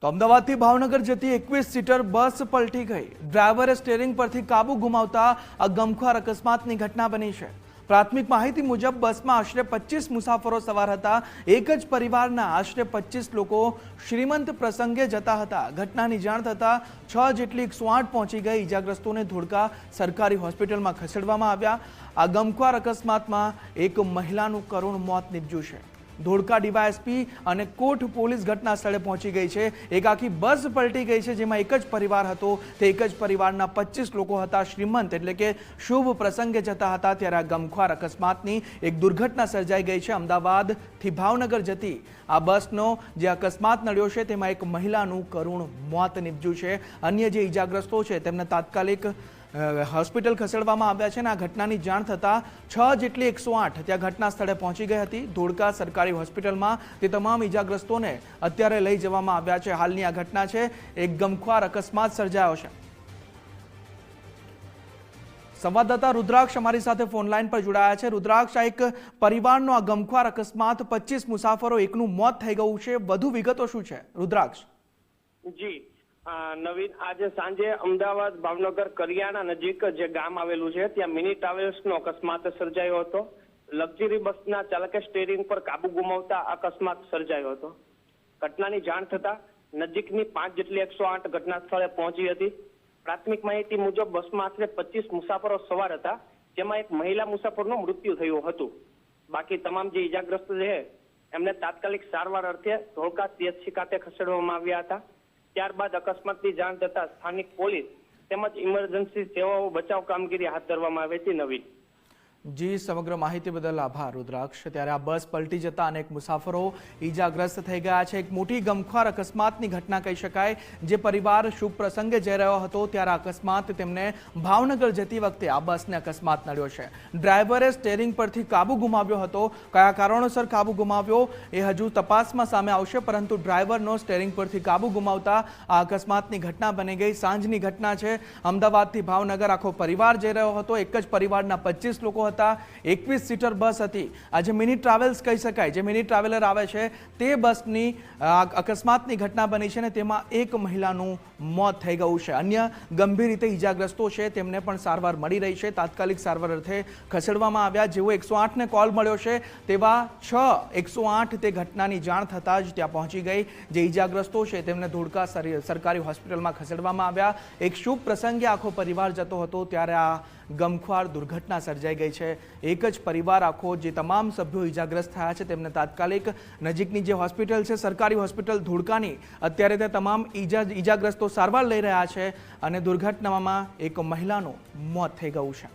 તો અમદાવાદથી ભાવનગર જતી 21 સીટર બસ પલટી ગઈ। ડ્રાઈવરે સ્ટીયરિંગ પરથી કાબુ ગુમાવતા આ ગમખ્વાર અકસ્માતની ઘટના બની છે। પ્રાથમિક માહિતી મુજબ બસમાં આશરે 25 મુસાફરો સવાર હતા। એક જ પરિવારના આશરે 25 લોકો શ્રીમંત પ્રસંગે જતા હતા। ઘટનાની જાણ થતા 6 જેટલી 108 પહોંચી ગઈ। ઈજાગ્રસ્તોને ધોળકા સરકારી હોસ્પિટલમાં ખસેડવામાં આવ્યા। આ ગમખ્વાર અકસ્માતમાં એક મહિલાનું કરુણ મોત નીપજ્યું છે। ધોળકા ડીવાયએસપી અને કોટ પોલીસ ઘટના સ્થળે પહોંચી ગઈ છે। એક આખી બસ પલટી ગઈ છે, જેમાં એક જ પરિવાર હતો। તે એક જ પરિવારના 25 લોકો હતા। શ્રીમંત એટલે કે શુભ પ્રસંગે જતા હતા, ત્યારે આ ગમખ્વાર અકસ્માતની એક દુર્ઘટના સર્જાઈ ગઈ છે। અમદાવાદથી ભાવનગર જતી આ બસનો જે અકસ્માત નડ્યો છે, તેમાં એક મહિલાનું કરુણ મોત નીપજ્યું છે। અન્ય જે ઈજાગ્રસ્તો છે તેમને તાત્કાલિક હોસ્પિટલ ખસેડવામાં આવ્યા છે। અને આ ઘટનાની જાણ થતાં 6 જેટલી 108 ત્યાં ઘટના સ્થળે પહોંચી ગઈ હતી। ધોળકા સરકારી હોસ્પિટલમાં તે તમામ ઈજાગ્રસ્તોને અત્યારે લઈ જવામાં આવ્યા છે। હાલની આ ઘટના છે, એક ગમખ્વાર અકસ્માત સર્જાયો છે। સંવાદદાતા રુદ્રાક્ષ અમારી સાથે ફોન લાઈન પર જોડાયા છે। રુદ્રાક્ષ, આ એક પરિવારનો આ ગમખ્વાર અકસ્માત, 25 મુસાફરો, એકનું મોત થઈ ગયું છે, વધુ વિગતો શું છે રુદ્રાક્ષ? જી નવીન, આજે સાંજે અમદાવાદ ભાવનગર કરિયાણા નજીક જે ગામ આવેલું છે ત્યાં મિની ટ્રાવેલ્સનો અકસ્માત સર્જાયો હતો। લક્ઝરી બસના ચાલકે સ્ટીયરિંગ પર કાબુ ગુમાવતા અકસ્માત સર્જાયો હતો। ઘટનાની જાણ થતા નજીકની 5 જેટલી 108 ઘટના સ્થળે પહોંચી હતી। પ્રાથમિક માહિતી મુજબ બસમાં આશરે 25 મુસાફરો સવાર હતા, જેમાં એક મહિલા મુસાફરનું મૃત્યુ થયું હતું। બાકી તમામ જે ઈજાગ્રસ્ત છે એમને તાત્કાલિક સારવાર અર્થે ધોળકા CHC ખાતે ખસેડવામાં આવ્યા હતા। ત્યારબાદ અકસ્માતની જાણ થતા સ્થાનિક પોલીસ તેમજ ઇમરજન્સી સેવાઓ બચાવ કામગીરી હાથ ધરવામાં આવી હતી। નવીન જી, સમગ્ર માહિતી બદલ આભાર રુદ્રાક્ષ। ત્યારે આ બસ પલટી જતા અનેક મુસાફરો ઈજાગ્રસ્ત થઈ ગયા છે। એક મોટી ગમખ્વાર અકસ્માતની ઘટના કહી શકાય। જે પરિવાર શુભ પ્રસંગે જઈ રહ્યો હતો, ત્યારે અકસ્માત તેમને ભાવનગર જતી વખતે આ બસને અકસ્માત નડ્યો છે। ડ્રાઈવરે સ્ટીયરિંગ પરથી કાબુ ગુમાવ્યો હતો। કયા કારણોસર કાબુ ગુમાવ્યો એ હજુ તપાસમાં સામે આવશે, પરંતુ ડ્રાઈવરનો સ્ટીયરિંગ પરથી કાબુ ગુમાવતા આ અકસ્માતની ઘટના બની ગઈ। સાંજની ઘટના છે, અમદાવાદથી ભાવનગર આખો પરિવાર જઈ રહ્યો હતો। એક જ પરિવારના 25 લોકો 21 સીટર બસ હતી। આજે મિની ટ્રાવેલ્સ કહી શકાય, જે મિની ટ્રાવેલર આવે છે તે બસની અકસ્માતની ઘટના બની છે, અને તેમાં એક મહિલાનું મોત થઈ ગયું છે। અન્ય ગંભીર રીતે ઈજાગ્રસ્તો છે તેમને પણ સારવાર મળી રહી છે। તાત્કાલિક સારવાર અર્થે ખસેડવામાં આવ્યા। જેવો 108 ને કોલ મળ્યો છે, તેવા 6 108 તે ઘટનાની જાણ થતાં જ ત્યાં પહોંચી ગઈ। જે ઈજાગ્રસ્તો છે તેમને ધોળકા સરકારી હોસ્પિટલમાં ખસેડવામાં આવ્યા। એક શુભ પ્રસંગે આખો પરિવાર જતો હતો, ત્યારે આ ગમખ્વાર દુર્ઘટના સર્જાઈ ગઈ છે। એક જ પરિવાર આખો, જે તમામ સભ્યો ઈજાગ્રસ્ત થયા છે તેમને તાત્કાલિક નજીકની જે હોસ્પિટલ છે સરકારી હોસ્પિટલ ધોળકાની, અત્યારે તે તમામ ઈજાગ્રસ્તો સારવાર લઈ રહ્યા છે, અને દુર્ઘટનામાં એક મહિલાનું મોત થઈ ગયું છે।